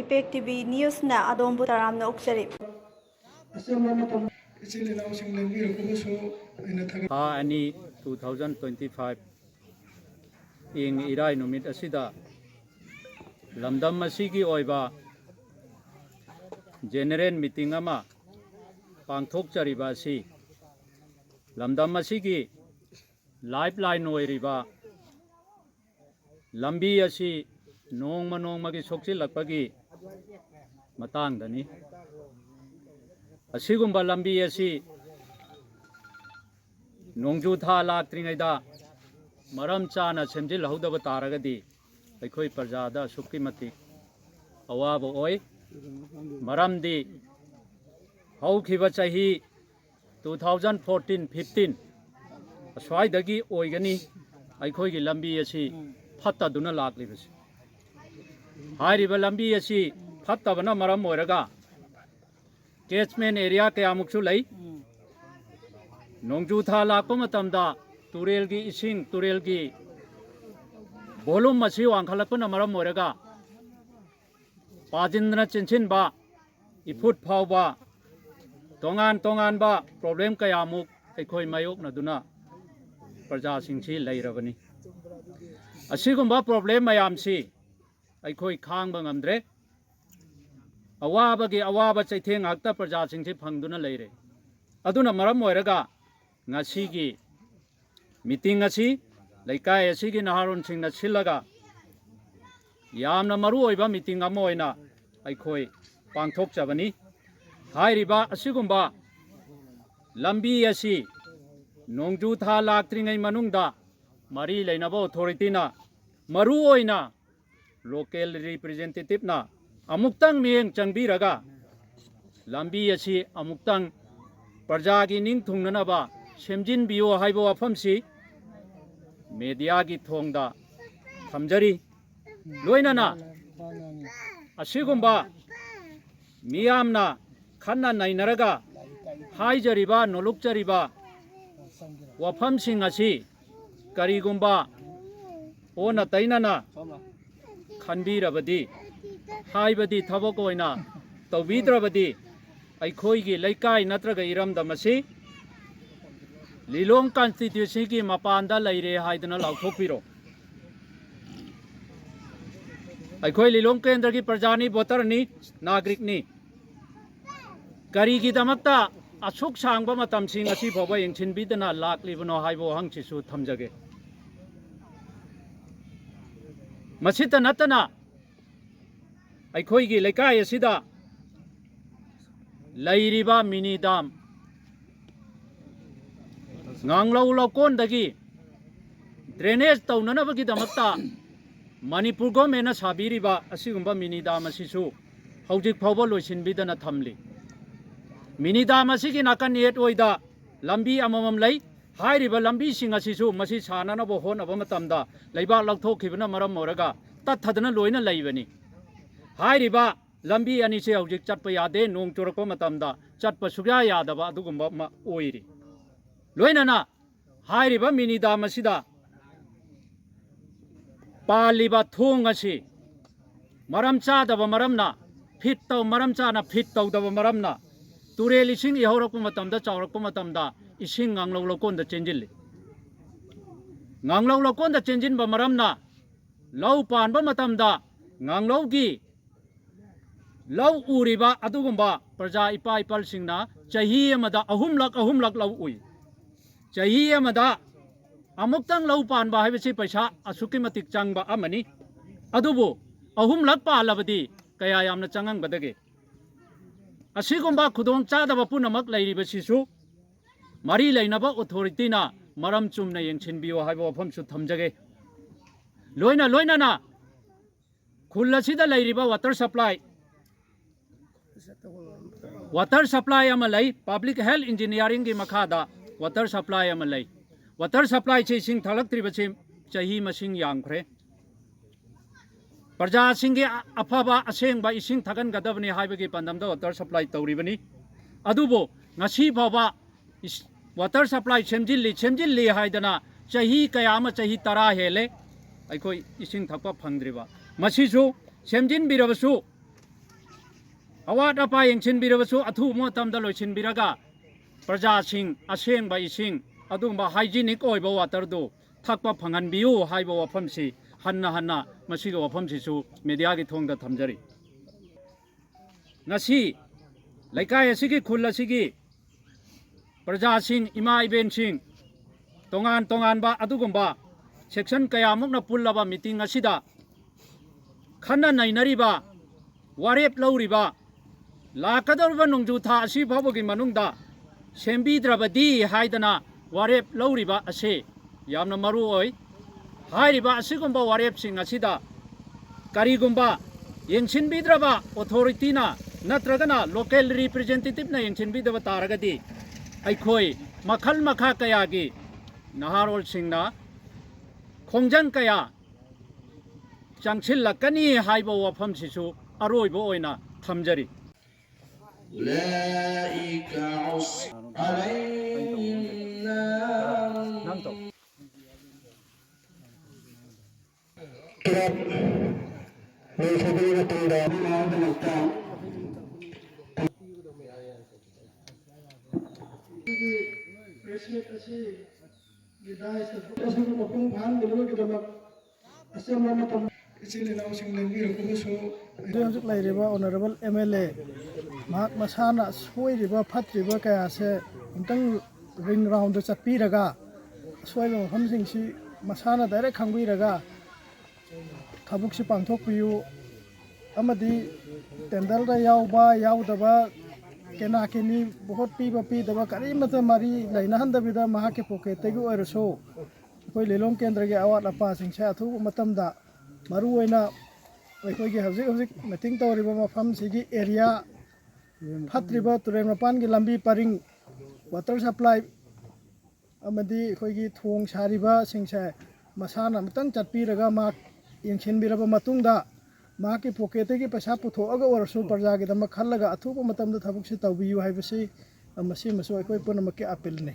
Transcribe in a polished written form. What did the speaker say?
ꯏꯄꯦꯛ TV ꯅ꯭ꯌꯨꯁꯅ ꯑꯗꯣꯝꯕꯨ ꯇꯔꯥꯝꯅ ꯑꯣꯛꯆꯔꯤ꯫ ꯊꯥ ꯑꯅꯤ 2025 ꯏꯪ ꯏꯔꯥꯏ ꯅꯨꯃꯤꯠ ꯑꯁꯤꯗ ꯂꯝꯗꯝ ꯑꯁꯤꯒꯤ ꯑꯣꯏꯕ ꯖꯦꯅꯔꯦꯜ ꯃꯤꯇꯤꯡ ꯑꯃ ꯄꯥꯡꯊꯣꯛꯆꯔꯤꯕ ꯑꯁꯤ ꯂꯝꯗꯝ ꯑꯁꯤꯒꯤ ꯂꯥꯏꯐ ꯂꯥꯏꯟ ꯑꯣꯏꯔꯤꯕ ꯂꯝꯕꯤ ꯑꯁꯤ ꯅꯣꯡꯃ ꯅꯣꯡꯃꯒꯤ ꯁꯣꯛꯆꯤꯜꯂꯛꯄꯒꯤ ꯃꯇꯥꯡꯗꯅꯤ꯫ ꯑꯁꯤꯒꯨꯝꯕ ꯂꯝꯕꯤ ꯑꯁꯤ ꯅꯣꯡꯖꯨ ꯊꯥ ꯂꯥꯛꯇ꯭ꯔꯤꯉꯩꯗ ꯃꯔꯝ ꯆꯥꯅ ꯁꯦꯝꯖꯤꯜꯍꯧꯗꯕ ꯇꯥꯔꯒꯗꯤ ꯑꯩꯈꯣꯏ ꯄ꯭ꯔꯖꯥꯗ ꯑꯁꯨꯛꯀꯤ ꯃꯇꯤꯛ ꯑꯋꯥꯕ ꯑꯣꯏ꯫ ꯃꯔꯝꯗꯤ ꯍꯧꯈꯤꯕ ꯆꯍꯤ 2014-15 ꯑꯁ꯭ꯋꯥꯏꯗꯒꯤ ꯑꯣꯏꯒꯅꯤ ꯑꯩꯈꯣꯏꯒꯤ ꯂꯝꯕꯤ ꯑꯁꯤ ꯐꯠꯇꯗꯨꯅ ꯂꯥꯛꯂꯤꯕꯁꯤ꯫ ꯍꯥꯏꯔꯤꯕ ꯂꯝꯕꯤ ꯑꯁꯤ ꯐꯠꯇꯕꯅ ꯃꯔꯝ ꯑꯣꯏꯔꯒ ꯀꯦꯆꯃꯦꯟ ꯑꯦꯔꯤꯌꯥ ꯀꯌꯥꯃꯨꯛꯁꯨ ꯂꯩ꯫ ꯅꯣꯡꯖꯨ ꯊꯥ ꯂꯥꯛꯄ ꯃꯇꯝꯗ ꯇꯨꯔꯦꯜꯒꯤ ꯏꯁꯤꯡ ꯇꯨꯔꯦꯜꯒꯤ ꯚꯣꯂꯨꯝ ꯑꯁꯤ ꯋꯥꯡꯈꯠꯂꯛꯄꯅ ꯃꯔꯝ ꯑꯣꯏꯔꯒ ꯄꯥꯖꯤꯟꯗꯅ ꯆꯦꯟꯁꯤꯟꯕ ꯏꯐꯨꯠ ꯐꯥꯎꯕ ꯇꯣꯉꯥꯟ ꯇꯣꯉꯥꯟꯕ ꯄ꯭ꯔꯣꯕ꯭ꯂꯦꯝ ꯀꯌꯥꯃꯨꯛ ꯑꯩꯈꯣꯏ ꯃꯥꯌꯣꯛꯅꯗꯨꯅ ꯄ꯭ꯔꯖꯥꯁꯤꯡꯁꯤ ꯂꯩꯔꯕꯅꯤ꯫ ꯑꯁꯤꯒꯨꯝꯕ ꯄ꯭ꯔꯣꯕ꯭ꯂꯦꯝ ꯃꯌꯥꯝꯁꯤ ꯑꯩꯈꯣꯏ ꯈꯥꯡꯕ ꯉꯝꯗ꯭ꯔꯦ꯫ ꯑꯋꯥꯕꯒꯤ ꯑꯋꯥꯕ ꯆꯩꯊꯦꯡ ꯉꯥꯛꯇ ꯄ꯭ꯔꯖꯥꯁꯤꯡꯁꯤ ꯐꯪꯗꯨꯅ ꯂꯩꯔꯦ꯫ ꯑꯗꯨꯅ ꯃꯔꯝ ꯑꯣꯏꯔꯒ ꯉꯁꯤꯒꯤ ꯃꯤꯇꯤꯡ ꯑꯁꯤ ꯂꯩꯀꯥꯏ ꯑꯁꯤꯒꯤ ꯅꯍꯥꯔꯣꯟꯁꯤꯡꯅ ꯁꯤꯜꯂꯒ ꯌꯥꯝꯅ ꯃꯔꯨꯑꯣꯏꯕ ꯃꯤꯇꯤꯡ ꯑꯃ ꯑꯣꯏꯅ ꯑꯩꯈꯣꯏ ꯄꯥꯡꯊꯣꯛꯆꯕꯅꯤ꯫ ꯍꯥꯏꯔꯤꯕ ꯑꯁꯤꯒꯨꯝꯕ ꯂꯝꯕꯤ ꯑꯁꯤ ꯅꯣꯡꯖꯨ ꯊꯥ ꯂꯥꯛꯇ꯭ꯔꯤꯉꯩ ꯃꯅꯨꯡꯗ ꯃꯔꯤ ꯂꯩꯅꯕ ꯑꯣꯊꯣꯔꯤꯇꯤꯅ ꯃꯔꯨꯑꯣꯏꯅ ꯂꯣꯀꯦꯜ ꯔꯤꯄ꯭ꯔꯦꯖꯦꯟꯇꯦꯇꯤꯞꯅ ꯑꯃꯨꯛꯇꯪ ꯃꯤꯠꯌꯦꯡ ꯆꯪꯕꯤꯔꯒ ꯂꯝꯕꯤ ꯑꯁꯤ ꯑꯃꯨꯛꯇꯪ ꯄ꯭ꯔꯖꯥꯒꯤ ꯅꯤꯡꯊꯨꯡꯅꯅꯕ ꯁꯦꯝꯖꯤꯟꯕꯤꯌꯨ ꯍꯥꯏꯕ ꯋꯥꯐꯝꯁꯤ ꯃꯦꯗꯤꯌꯥꯒꯤ ꯊꯣꯡꯗ ꯊꯝꯖꯔꯤ꯫ ꯂꯣꯏꯅꯅ ꯑꯁꯤꯒꯨꯝꯕ ꯃꯤꯌꯥꯝꯅ ꯈꯟꯅ ꯅꯩꯅꯔꯒ ꯍꯥꯏꯖꯔꯤꯕ ꯅꯣꯂꯨꯛꯆꯔꯤꯕ ꯋꯥꯐꯝꯁꯤꯡ ꯑꯁꯤ ꯀꯔꯤꯒꯨꯝꯕ ꯑꯣꯟꯅ ꯇꯩꯅꯅ ꯈꯟꯕꯤꯔꯕꯗꯤ ꯍꯥꯏꯕꯗꯤ ꯊꯕꯛ ꯑꯣꯏꯅ ꯇꯧꯕꯤꯗ꯭ꯔꯕꯗꯤ ꯑꯩꯈꯣꯏꯒꯤ ꯂꯩꯀꯥꯏ ꯅꯠꯇ꯭ꯔꯒ ꯏꯔꯝꯗꯝ ꯑꯁꯤ ꯂꯤꯂꯣꯡ ꯀꯟꯁꯇꯤꯇ꯭ꯌꯨꯟꯁꯤꯒꯤ ꯃꯄꯥꯟꯗ ꯂꯩꯔꯦ ꯍꯥꯏꯗꯨꯅ ꯂꯥꯎꯊꯣꯛꯄꯤꯔꯣ꯫ ꯑꯩꯈꯣꯏ ꯂꯤꯂꯣꯡ ꯀꯦꯟꯗ꯭ꯔꯒꯤ ꯄ꯭ꯔꯖꯥꯅꯤ, ꯚꯣꯇꯔꯅꯤ, ꯅꯥꯒꯔꯤꯛꯅꯤ꯫ ꯀꯔꯤꯒꯤꯗꯃꯛꯇ ꯑꯁꯨꯛ ꯁꯥꯡꯕ ꯃꯇꯝꯁꯤꯡ ꯑꯁꯤ ꯐꯥꯎꯕ ꯌꯦꯡꯁꯤꯟꯕꯤꯗꯅ ꯂꯥꯛꯂꯤꯕꯅꯣ ꯍꯥꯏꯕ ꯋꯥꯍꯪꯁꯤꯁꯨ ꯊꯝꯖꯒꯦ꯫ ꯃꯁꯤꯇ ꯅꯠꯇꯅ ꯑꯩꯈꯣꯏꯒꯤ ꯂꯩꯀꯥꯏ ꯑꯁꯤꯗ ꯂꯩꯔꯤꯕ ꯃꯤꯅꯤ ꯗꯥꯝ ꯉꯥꯡꯂꯧ ꯂꯧꯀꯣꯟꯗꯒꯤ ꯗ꯭ꯔꯦꯅꯦꯖ ꯇꯧꯅꯅꯕꯒꯤꯗꯃꯛꯇ ꯃꯅꯤꯄꯨꯔ ꯒꯣꯔꯃꯦꯟꯅ ꯁꯥꯕꯤꯔꯤꯕ ꯑꯁꯤꯒꯨꯝꯕ ꯃꯤꯅꯤ ꯗꯥꯝ ꯑꯁꯤꯁꯨ ꯍꯧꯖꯤꯛ ꯐꯥꯎꯕ ꯂꯣꯏꯁꯤꯟꯕꯤꯗꯅ ꯊꯝꯂꯤ꯫ ꯃꯤꯅꯤ ꯗꯥꯝ ꯑꯁꯤꯒꯤ ꯅꯥꯀꯟ ꯌꯦꯠ ꯑꯣꯏꯗ ꯂꯝꯕꯤ ꯑꯃꯃꯝ ꯂꯩ꯫ ꯍꯥꯏꯔꯤꯕ ꯂꯝꯕꯤꯁꯤꯡ ꯑꯁꯤꯁꯨ ꯃꯁꯤ ꯁꯥꯟꯅꯅꯕ ꯍꯣꯠꯅꯕ ꯃꯇꯝꯗ ꯂꯩꯕꯥꯛ ꯂꯧꯊꯣꯛꯈꯤꯕꯅ ꯃꯔꯝ ꯑꯣꯏꯔꯒ ꯇꯠꯊꯗꯅ ꯂꯣꯏꯅ ꯂꯩꯕꯅꯤ꯫ ꯍꯥꯏꯔꯤꯕ ꯂꯝꯕꯤ ꯑꯅꯤꯁꯤ ꯍꯧꯖꯤꯛ ꯆꯠꯄ ꯌꯥꯗꯦ, ꯅꯣꯡ ꯆꯨꯔꯛꯄ ꯃꯇꯝꯗ ꯆꯠꯄ ꯁꯨꯛꯌꯥ ꯌꯥꯗꯕ ꯑꯗꯨꯒꯨꯝꯕ ꯑꯃ ꯑꯣꯏꯔꯤ꯫ ꯂꯣꯏꯅꯅ ꯍꯥꯏꯔꯤꯕ ꯃꯤꯅꯤ ꯗꯥꯝ ꯑꯁꯤꯗ ꯄꯥꯜꯂꯤꯕ ꯊꯣꯡ ꯑꯁꯤ ꯃꯔꯝ ꯆꯥꯗꯕ ꯃꯔꯝꯅ ꯃꯔꯝ ꯆꯥꯅ ꯐꯤꯠ ꯇꯧꯗꯕ ꯃꯔꯝꯅ ꯇꯨꯔꯦꯜ ꯏꯁꯤꯡ ꯏꯍꯧꯔꯛꯄ ꯃꯇꯝꯗ ꯆꯥꯎꯔꯛꯄ ꯃꯇꯝꯗ ꯏꯁꯤꯡ ꯉꯥꯡꯂꯧ ꯂꯧꯀꯣꯟꯗ ꯆꯦꯟꯁꯤꯜꯂꯤ꯫ ꯉꯥꯡꯂꯧ ꯂꯧꯀꯣꯟꯗ ꯆꯦꯟꯁꯤꯟꯕ ꯃꯔꯝꯅ ꯂꯧ ꯄꯥꯟꯕ ꯃꯇꯝꯗ ꯉꯥꯡꯂꯧꯒꯤ ꯂꯧ ꯎꯔꯤꯕ ꯑꯗꯨꯒꯨꯝꯕ ꯄ꯭ꯔꯖꯥ ꯏꯄꯥ ꯏꯄꯥꯜꯁꯤꯡꯅ ꯆꯍꯤ ꯑꯃꯗ ꯑꯍꯨꯝꯂꯛ ꯂꯧ ꯎꯏ꯫ ꯆꯍꯤ ꯑꯃꯗ ꯑꯃꯨꯛꯇꯪ ꯂꯧ ꯄꯥꯟꯕ ꯍꯥꯏꯕꯁꯤ ꯄꯩꯁꯥ ꯑꯁꯨꯛꯀꯤ ꯃꯇꯤꯛ ꯆꯪꯕ ꯑꯃꯅꯤ꯫ ꯑꯗꯨꯕꯨ ꯑꯍꯨꯝꯂꯛ ꯄꯥꯜꯂꯕꯗꯤ ꯀꯌా ꯌꯥꯝꯅ ꯆꯪꯉꯝꯒꯗꯒꯦ? ꯑꯁꯤꯒꯨꯝꯕ ꯈꯨꯗꯣꯡꯆꯥꯗꯕ ꯄꯨꯝꯅꯃꯛ ꯂꯩꯔꯤꯕꯁꯤꯁꯨ ꯃꯔꯤ ꯂꯩꯅꯕ ꯑꯣꯊꯣꯔꯤꯇꯤꯅ ꯃꯔꯝ ꯆꯨꯝꯅ ꯌꯦꯡꯁꯤꯟꯕꯤꯌꯨ ꯍꯥꯏꯕ ꯋꯥꯐꯝꯁꯨ ꯊꯝꯖꯒꯦ꯫ ꯂꯣꯏꯅꯅ ꯈꯨꯜ ꯑꯁꯤꯗ ꯂꯩꯔꯤꯕ ꯋꯥꯇꯔ ꯁꯄ꯭ꯂꯥꯏ ꯑꯃ ꯂꯩ꯫ ꯄꯕ꯭ꯂꯤꯛ ꯍꯦꯜꯊ ꯏꯟꯖꯤꯅꯤꯌꯥꯔꯤꯡꯒꯤ ꯃꯈꯥꯗ ꯋꯥꯇꯔ ꯁꯄ꯭ꯂꯥꯏ ꯑꯃ ꯂꯩ꯫ ꯋꯥꯇꯔ ꯁꯄ꯭ꯂꯥꯏꯁꯤ ꯏꯁꯤꯡ ꯊꯥꯛꯂꯛꯇ꯭ꯔꯤꯕꯁꯤ ꯆꯍꯤ ꯃꯁꯤꯡ ꯌꯥꯝꯈ꯭ꯔꯦ꯫ ꯄ꯭ꯔꯖꯥꯁꯤꯡꯒꯤ ꯑꯐꯕ ꯑꯁꯦꯡꯕ ꯏꯁꯤꯡ ꯊꯛꯍꯟꯒꯗꯕꯅꯤ ꯍꯥꯏꯕꯒꯤ ꯄꯥꯟꯗꯝꯗ ꯋꯥꯇꯔ ꯁꯄ꯭ꯂꯥꯏ ꯇꯧꯔꯤꯕꯅꯤ꯫ ꯑꯗꯨꯕꯨ ꯉꯁꯤ ꯐꯥꯎꯕ ꯋꯥꯇꯔ ꯁꯄ꯭ꯂꯥꯏ ꯁꯦꯝꯖꯤꯜꯂꯤ ꯍꯥꯏꯗꯅ ꯆꯍꯤ ꯀꯌꯥ ꯑꯃ ꯆꯍꯤ 10 ꯍꯦꯜꯂꯦ ꯑꯩꯈꯣꯏ ꯏꯁꯤꯡ ꯊꯛꯄ ꯐꯪꯗ꯭ꯔꯤꯕ꯫ ꯃꯁꯤꯁꯨ ꯁꯦꯝꯖꯤꯟꯕꯤꯔꯕꯁꯨ अवाट अपा येंसिनबिरबसु अथु मतमदा लोइसिनबिरगा प्रजासिंग असेंबा इसिंग अदुगुम्बा हाइजीनिक ओइबा वाटर दो थकपा फंगनबियु हाइबा वफमसी हन्ना हन्ना मसीगा वफमसिसु मीडिया की थोंगदा थमजरी ngasi laikai asigi khul asigi प्रजासिंग इमा इबेनसिंग तोंगान तोंगान बा अदुगुम्बा सेक्शन कयामुकना पुल्लबा मीटिंग असिदा खन्ना नाइनरिबा वारेप लौरिबा लाकदौरबा नोंजु था असि फावबगी मनुंगदा सेंबीद्रबदी हाइदना वारेप लौरिबा असे यामना मरु ओइ हाइरिबा असिगुम्बा वारेपसिंग असिदा करिगुम्बा येंसिनबीद्रबा अथॉरिटीना नत्रगना लोकल रिप्रेजेंटेटिवना येंसिनबीदबा तारगदी अखोई मखल मखा कया की नहारोल सिंगना खोंजन कया चंगसिल्लकनी हाइबा वफमसिसु अरोइबो ओइना थमजरी ऑनरेबल MLA मसाना सोईब फत्रीब क्या से रिंग राउंड चपीरगा सोईब मफमसिंगसी मसाना डायरेक्ट खंगबीरगा थबुकसी पांथोकपियु अमदी टेंडर याउबा याउदबा केना केनी बहुत पीबा पीदबा करीमत मारी लेना हंदबिदा महा के पॉकेटगी ओरसो कोई लेलों केंद्र के अवाट अपा सिंसे अथु मतमदा मरु ओइना अखोगी हजिक हजिक मीटिंग तौरिबा मफम सिगी एरिया फत्रिबा तुरेन मपान की लंबी परिंग वाटर सप्लाई अमदी अखोगी थोंग सारिबा सिंसे मसाना मतंग चटपीरगा मा यंसिनबिरबा मतुंगदा मा की पॉकेटगी पैसा पुथोअगा ओरसो प्रजागिदमक खल्लगा अथुब मतमदा थबुक से तौबियु हाइबसी मसी मसो अखोई पुनमक के अपील ने।